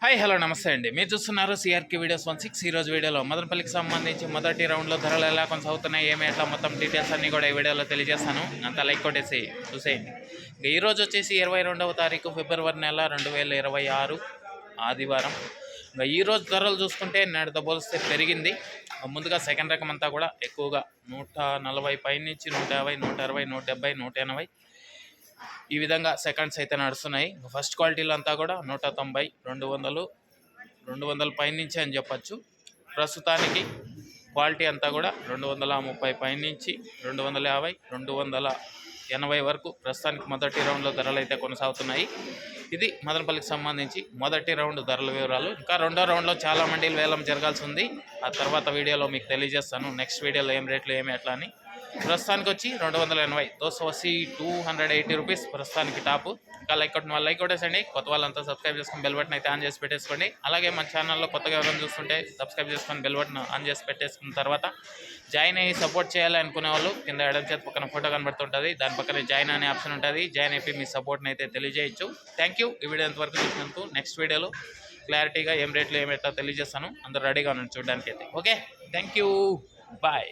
Hi hello నమస్తే అండి. మీరు చూస్తున్నారు సిఆర్కే వీడియోస్ 16. ఈరోజు వీడియోలో మదనపల్లికి సంబంధించి మొదటి రౌండ్లో ధరలు ఎలా కొనసాగుతున్నాయి, ఏమి ఎట్లా మొత్తం డీటెయిల్స్ అన్నీ కూడా ఈ వీడియోలో తెలియజేస్తాను. అంతా లైక్ కొట్టేసి చూసేయండి. ఈరోజు వచ్చేసి 22వ తారీఖు ఫిబ్రవరి నెల 2026 ఆదివారం. ఈరోజు ధరలు చూసుకుంటే నేటితో పోలిస్తే పెరిగింది. ముందుగా సెకండ్ రకం అంతా కూడా ఎక్కువగా 140 పైనుంచి 150, 160, 170, 180 ఈ విధంగా సెకండ్స్ అయితే నడుస్తున్నాయి. ఫస్ట్ క్వాలిటీలు అంతా కూడా 190, 200 పైనుంచి అని చెప్పచ్చు. ప్రస్తుతానికి క్వాలిటీ అంతా కూడా 230 పైనుంచి 250, 280 వరకు ప్రస్తుతానికి మొదటి రౌండ్లో ధరలు అయితే కొనసాగుతున్నాయి. ఇది మదనపల్లికి సంబంధించి మొదటి రౌండ్ ధరల వివరాలు. ఇంకా రెండో రౌండ్లో చాలా మండీలు వేలం జరగాల్సి ఉంది. ఆ తర్వాత వీడియోలో మీకు తెలియజేస్తాను నెక్స్ట్ వీడియోలో ఏం రేట్లు ఏమి ఎట్లా అని. ప్రస్తుతానికి వచ్చి 280 దోశ వచ్చి 280 రూపీస్ ప్రస్తుతానికి టాపు. ఇంకా లైక్ కొట్టేసండి. కొత్త వాళ్ళంతా సబ్స్క్రైబ్ చేసుకొని బెల్ బటన్ అయితే ఆన్ చేసి పెట్టేసుకోండి. అలాగే మన ఛానల్లో కొత్తగా ఎవరైనా చూస్తుంటే సబ్స్క్రైబ్ చేసుకొని బెల్ బటన్ ఆన్ చేసి పెట్టేసుకున్న తర్వాత జాయిన్ అయ్యి సపోర్ట్ చేయాలి అనుకునే వాళ్ళు కింద ఎడమ చేతి పక్కన ఫోటో కనబడుతుంటుంది. దాని పక్కన జాయిన్ అనే ఆప్షన్ ఉంటుంది. జాయిన్ అయిపోయి మీ సపోర్ట్ని అయితే తెలియజేయచ్చు. Thank you. ఈ వీడియో ఎంతవరకు చూసినందుకు. నెక్స్ట్ వీడియోలో క్లారిటీగా ఏం రేట్లు ఏమి ఎట్లా తెలియజేస్తాను. అందరూ రెడీగా ఉన్నాను చూడడానికి అయితే. Okay, thank you, bye.